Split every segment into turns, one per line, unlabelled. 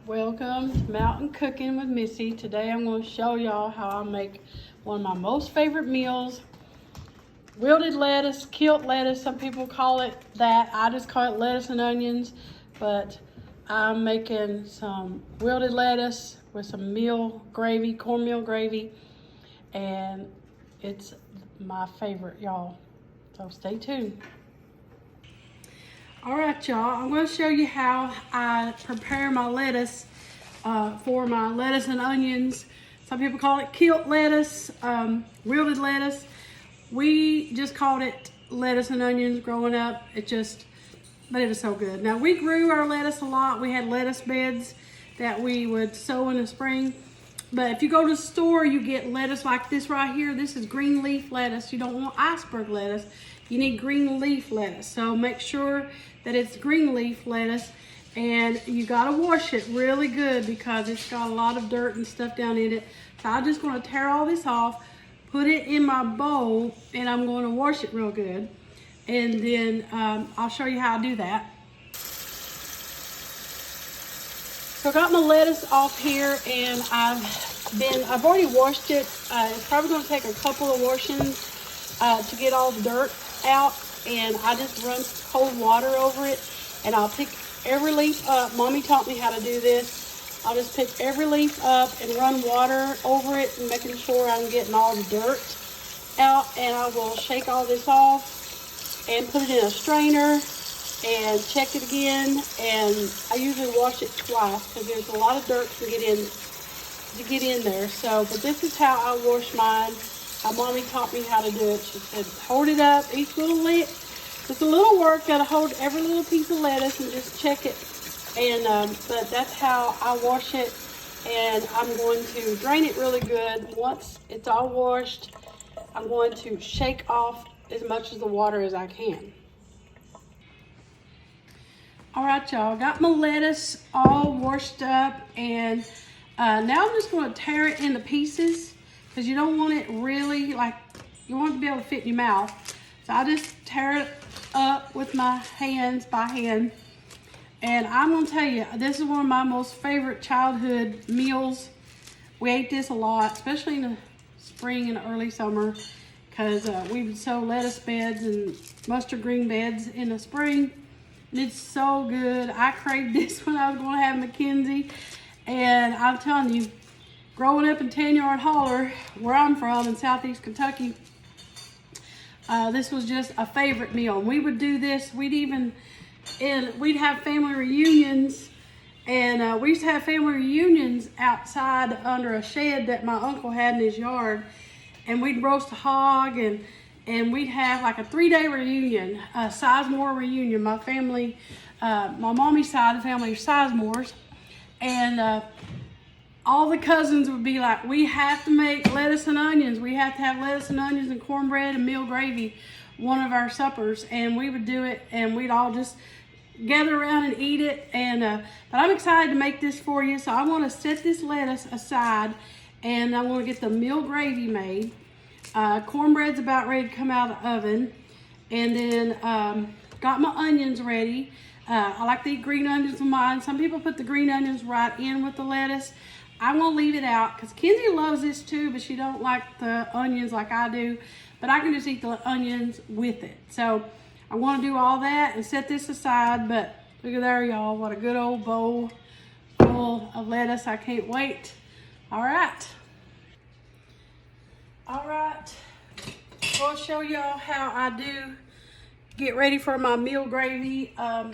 Welcome to Mountain Cooking with Missy. Today I'm going to show y'all how I make one of my most favorite meals. Wilted lettuce, kilt lettuce, some people call it that. I just call it lettuce and onions, but I'm making some wilted lettuce with some meal gravy, cornmeal gravy, and it's my favorite, y'all. So stay tuned. All right, y'all, I'm going to show you how I prepare my lettuce for my lettuce and onions. Some people call it kilt lettuce, wilted lettuce. We just called it lettuce and onions growing up. But it was so good. Now, we grew our lettuce a lot. We had lettuce beds that we would sow in the spring. But if you go to the store, you get lettuce like this right here. This is green leaf lettuce. You don't want iceberg lettuce. You need green leaf lettuce. So make sure that it's green leaf lettuce, and you gotta wash it really good because it's got a lot of dirt and stuff down in it. So I'm just gonna tear all this off, put it in my bowl, and I'm gonna wash it real good. And then I'll show you how I do that. So I got my lettuce off here, and I've already washed it. It's probably gonna take a couple of washings to get all the dirt out, and I just run cold water over it, and I'll pick every leaf up. Mommy taught me how to do this. I'll just pick every leaf up and run water over it, and making sure I'm getting all the dirt out. And I will shake all this off and put it in a strainer and check it again. And I usually wash it twice because there's a lot of dirt to get in there. So, but this is how I wash mine. Mommy taught me how to do it. She said, hold it up, each little leaf. It's a little work, gotta hold every little piece of lettuce and just check it. And but that's how I wash it. And I'm going to drain it really good. Once it's all washed, I'm going to shake off as much of the water as I can. All right, y'all, got my lettuce all washed up, and now I'm just gonna tear it into pieces, because you don't want it really, you want it to be able to fit in your mouth. So I just tear it up with my hands by hand. And I'm gonna tell you, this is one of my most favorite childhood meals. We ate this a lot, especially in the spring and early summer, because we would sow lettuce beds and mustard green beds in the spring. And it's so good. I craved this when I was gonna have Mackenzie. And I'm telling you, growing up in 10-Yard Holler, where I'm from in southeast Kentucky, this was just a favorite meal. And we would do this. We'd have family reunions, and we used to have family reunions outside under a shed that my uncle had in his yard. And we'd roast a hog, and we'd have like a 3-day reunion, a Sizemore reunion. My family, my mommy's side of the family are Sizemores, and all the cousins would be like, we have to make lettuce and onions. We have to have lettuce and onions and cornbread and meal gravy, one of our suppers. And we would do it, and we'd all just gather around and eat it. And but I'm excited to make this for you. So I want to set this lettuce aside, and I want to get the meal gravy made. Cornbread's about ready to come out of the oven. And then got my onions ready. I like to eat green onions with mine. Some people put the green onions right in with the lettuce. I'm gonna leave it out because Kenzie loves this too, but she don't like the onions like I do. But I can just eat the onions with it. So I'm gonna do all that and set this aside. But look at there, y'all. What a good old bowl full of lettuce. I can't wait. All right. All right. I'll show y'all how I do get ready for my meal gravy. I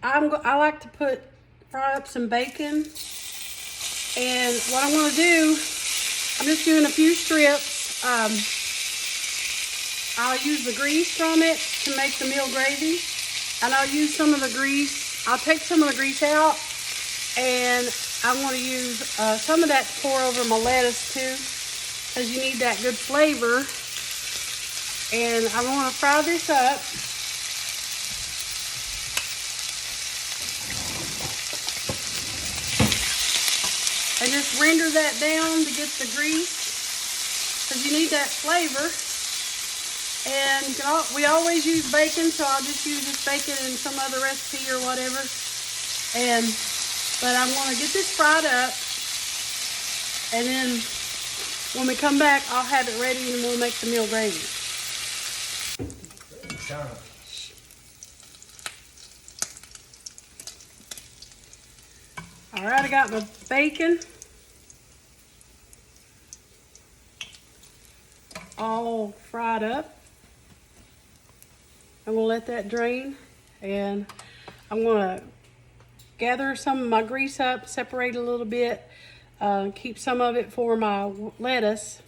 like to fry up some bacon. And what I'm going to do, I'm just doing a few strips. I'll use the grease from it to make the meal gravy. And I'll use some of the grease. I'll take some of the grease out. And I'm going to use some of that to pour over my lettuce too, because you need that good flavor. And I'm going to fry this up. And just render that down to get the grease, because you need that flavor. And we always use bacon, so I'll just use this bacon in some other recipe or whatever. And But I'm gonna get this fried up, and then when we come back, I'll have it ready and we'll make the meal gravy. All right, I got my bacon all fried up. I'm gonna let that drain, and I'm gonna gather some of my grease up, separate a little bit, keep some of it for my lettuce.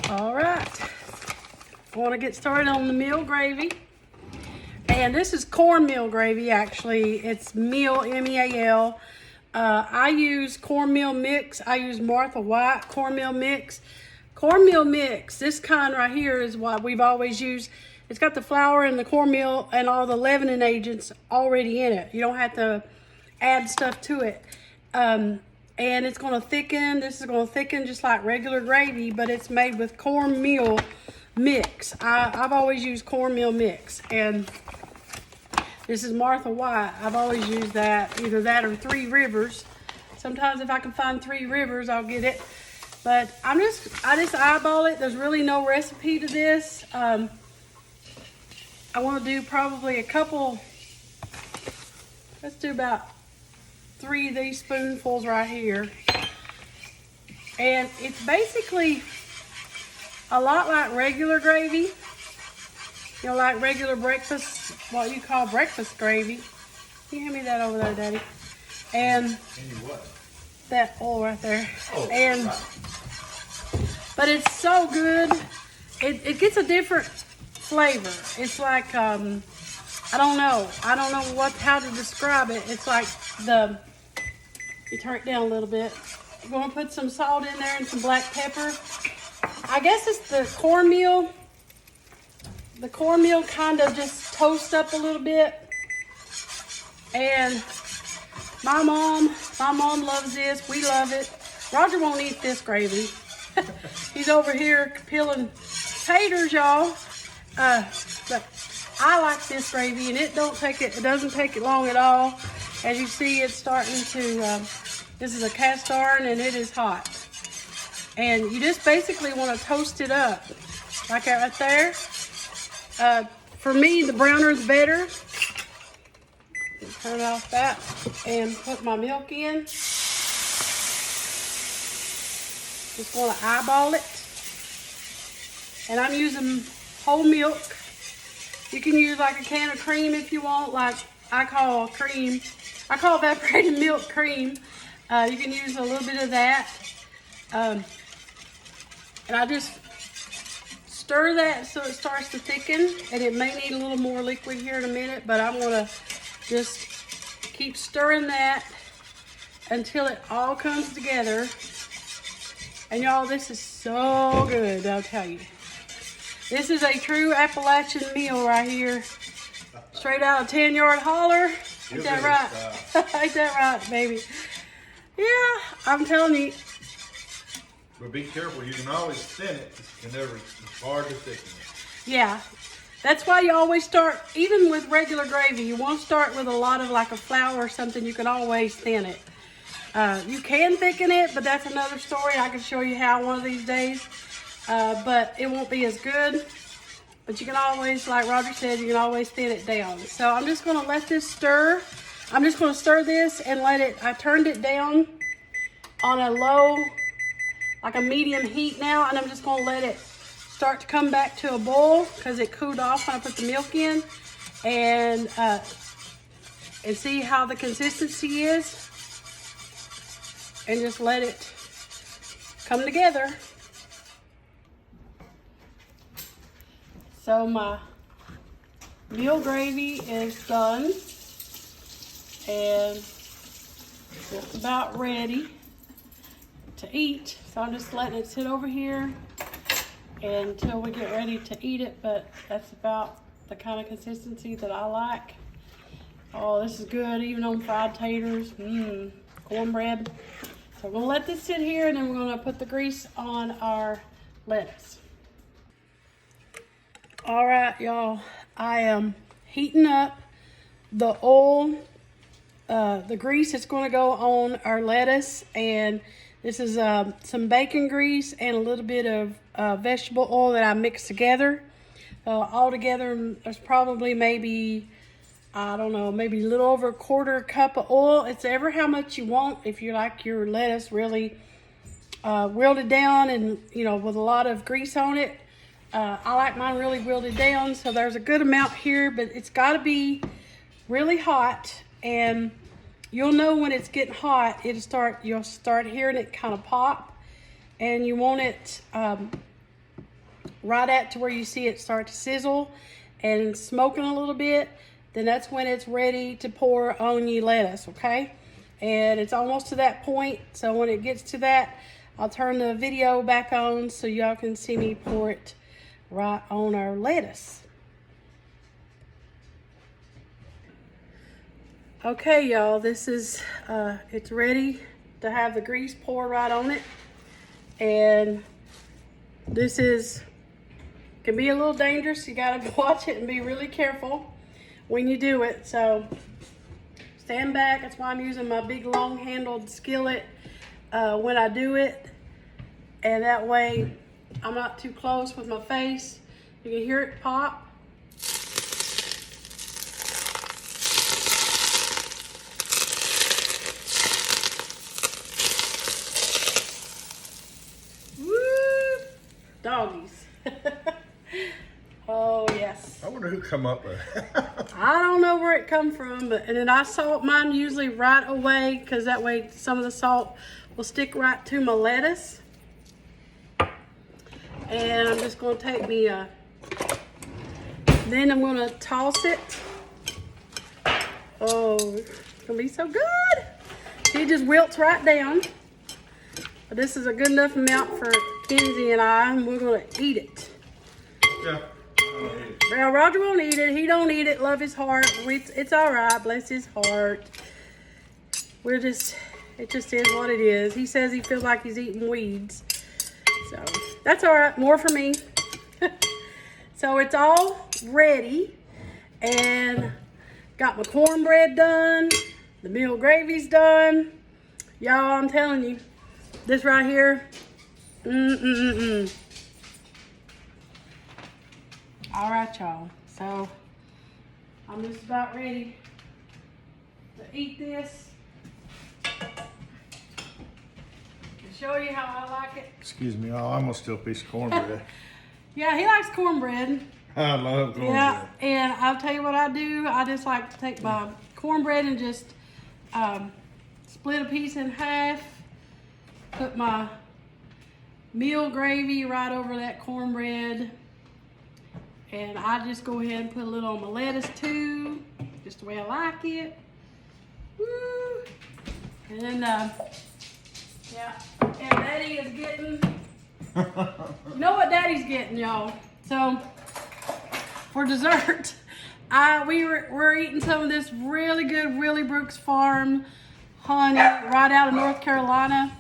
All right, I want to get started on the meal gravy. And this is cornmeal gravy, actually. It's meal, M-E-A-L. I use cornmeal mix. I use Martha White cornmeal mix. Cornmeal mix, this kind right here is what we've always used. It's got the flour and the cornmeal and all the leavening agents already in it. You don't have to add stuff to it. And it's going to thicken. This is going to thicken just like regular gravy, but it's made with cornmeal mix. I've always used cornmeal mix. And this is Martha White. I've always used that, either that or Three Rivers. Sometimes if I can find Three Rivers, I'll get it. But I just eyeball it. There's really no recipe to this. I want to do probably a couple, let's do about 3 of these spoonfuls right here. And it's basically a lot like regular gravy. You know, like regular breakfast, what you call breakfast gravy. Can you hand me that over there, Daddy? And that oil right there. And but it's so good. It gets a different flavor. It's like I don't know how to describe it. It's like you turn it down a little bit. You're gonna put some salt in there and some black pepper. I guess it's the cornmeal. The cornmeal kind of just toasts up a little bit. And my mom loves this. We love it. Roger won't eat this gravy. He's over here peeling taters, y'all. But I like this gravy, and it doesn't take it long at all. As you see, it's starting to, this is a cast iron and it is hot. And you just basically want to toast it up. Like that right there. For me, the browner is better. Turn off that and put my milk in. Just want to eyeball it. And I'm using whole milk. You can use like a can of cream if you want, like I call cream. I call evaporated milk cream. You can use a little bit of that. And I just stir that so it starts to thicken, and it may need a little more liquid here in a minute, but I'm gonna just keep stirring that until it all comes together. And y'all, this is so good, I'll tell you. This is a true Appalachian meal right here. Straight out of 10-Yard Holler. Ain't that right? Ain't that right, baby? Yeah, I'm telling you.
But be careful, you can always thin it. It's hard to thicken it.
Yeah, that's why you always start, even with regular gravy, you won't start with a lot of like a flour or something. You can always thin it. You can thicken it, but that's another story. I can show you how one of these days. But it won't be as good. But you can always, like Roger said, you can always thin it down. So I'm just going to let this stir. I'm just going to stir this and let it, I turned it down on a low, like a medium heat now, and I'm just going to let it start to come back to a boil because it cooled off when I put the milk in, and see how the consistency is, and just let it come together. So my meal gravy is done and just about ready to eat. So I'm just letting it sit over here until we get ready to eat it, but that's about the kind of consistency that I like. Oh, this is good, even on fried taters, cornbread. So we're gonna let this sit here, and then we're gonna put the grease on our lettuce. All right, y'all, I am heating up the oil the grease that's going to go on our lettuce, and this is some bacon grease and a little bit of vegetable oil that I mixed together. All together, there's probably maybe, I don't know, maybe a little over a quarter cup of oil. It's ever how much you want. If you like your lettuce really wilted down and, you know, with a lot of grease on it. I like mine really wilted down, so there's a good amount here, but it's got to be really hot, and you'll know when it's getting hot. You'll start hearing it kind of pop, and you want it right at to where you see it start to sizzle and smoking a little bit. Then that's when it's ready to pour on your lettuce, okay? And it's almost to that point, so when it gets to that, I'll turn the video back on so y'all can see me pour it right on our lettuce. Okay, y'all, this is, it's ready to have the grease pour right on it. And this can be a little dangerous. You gotta watch it and be really careful when you do it. So stand back. That's why I'm using my big long handled skillet when I do it. And that way I'm not too close with my face. You can hear it pop. Woo! Doggies. Oh, yes.
I wonder who come up with it.
I don't know where it come from, and then I salt mine usually right away because that way some of the salt will stick right to my lettuce. And I'm just going to take me then I'm going to toss it. Oh, it's going to be so good. It just wilts right down. But this is a good enough amount for Kenzie and I, and we're going to eat it.
Yeah.
Well, Roger won't eat it. He don't eat it. Love his heart. It's all right. Bless his heart. It just is what it is. He says he feels like he's eating weeds. So that's all right. More for me. So it's all ready, and got my cornbread done. The meal gravy's done. Y'all, I'm telling you, this right here. All right, y'all. So I'm just about ready to eat this. Show you how I like it.
Excuse me, I almost still a piece of cornbread.
Yeah, he likes cornbread.
I love cornbread.
Yeah, and I'll tell you what I do. I just like to take my cornbread and just split a piece in half. Put my meal gravy right over that cornbread. And I just go ahead and put a little on my lettuce too, just the way I like it. Woo! And then, yeah, and Daddy is getting, you know what Daddy's getting, y'all. So, for dessert, we're eating some of this really good Willie Brooks Farm honey right out of North Carolina.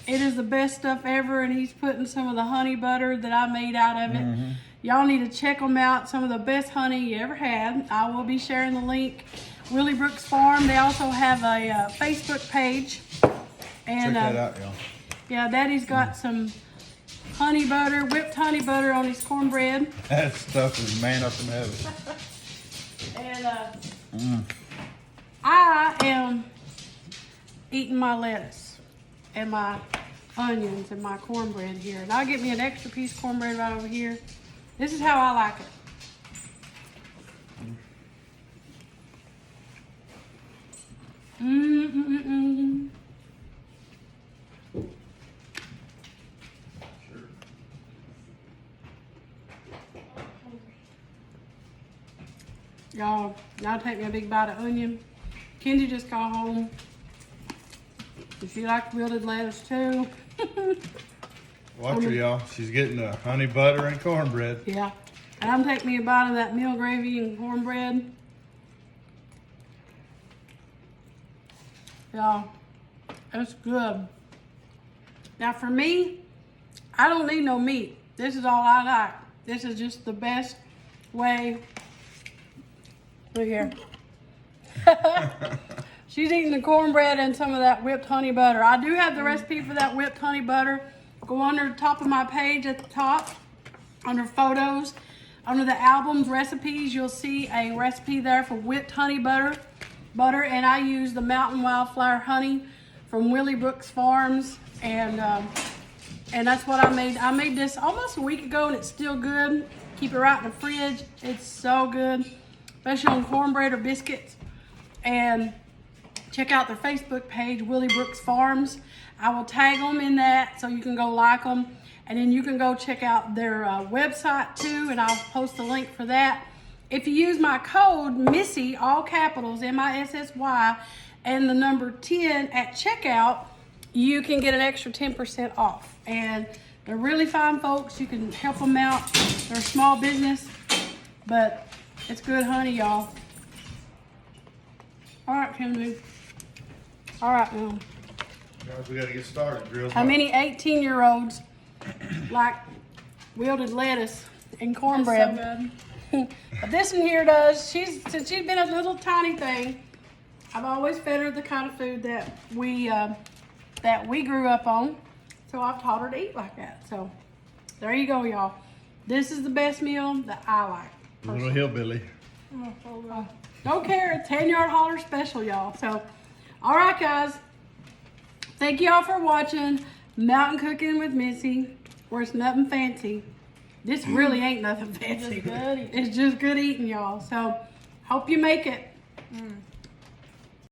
It is the best stuff ever, and he's putting some of the honey butter that I made out of it. Mm-hmm. Y'all need to check them out. Some of the best honey you ever had. I will be sharing the link. Willie Brooks Farm. They also have a Facebook page. And,
check that out, y'all.
Yeah, Daddy's got some honey butter, whipped honey butter on his cornbread.
That stuff is man up in heaven.
And I am eating my lettuce and my onions and my cornbread here. And I'll get me an extra piece of cornbread right over here. This is how I like it. Y'all, now take me a big bite of onion. Kenzie just got home. If you like wilted lettuce too.
Watch her, y'all. She's getting the honey butter and cornbread.
Yeah. And I'm taking me a bite of that meal gravy and cornbread. Y'all, it's good. Now for me, I don't need no meat. This is all I like. This is just the best way. Look here. She's eating the cornbread and some of that whipped honey butter. I do have the recipe for that whipped honey butter. Go under the top of my page at the top, under photos, under the albums recipes, you'll see a recipe there for whipped honey butter. And I use the Mountain Wildflower honey from Willie Brooks Farms, and that's what I made. I made this almost a week ago, and it's still good. Keep it right in the fridge. It's so good, especially on cornbread or biscuits. And check out their Facebook page, Willie Brooks Farms. I will tag them in that so you can go like them. And then you can go check out their website too, and I'll post a link for that. If you use my code, Missy, all capitals, MISSY, and the number 10 at checkout, you can get an extra 10% off. And they're really fine folks. You can help them out. They're a small business, but it's good honey, y'all. All right, Kimberly. All right, now.
Guys, we gotta get started. Real
How many 18-year-olds like wilted lettuce and cornbread?
That's so
good. But this one here does. Since she's been a little tiny thing, I've always fed her the kind of food that we grew up on. So I've taught her to eat like that. So there you go, y'all. This is the best meal that I like.
Little hillbilly.
Don't care. 10-yard holler special, y'all. So, all right, guys. Thank y'all for watching Mountain Cooking with Missy, where it's nothing fancy. This really ain't nothing fancy.
It's good eating.
It's just good eating, y'all. So, hope you make it.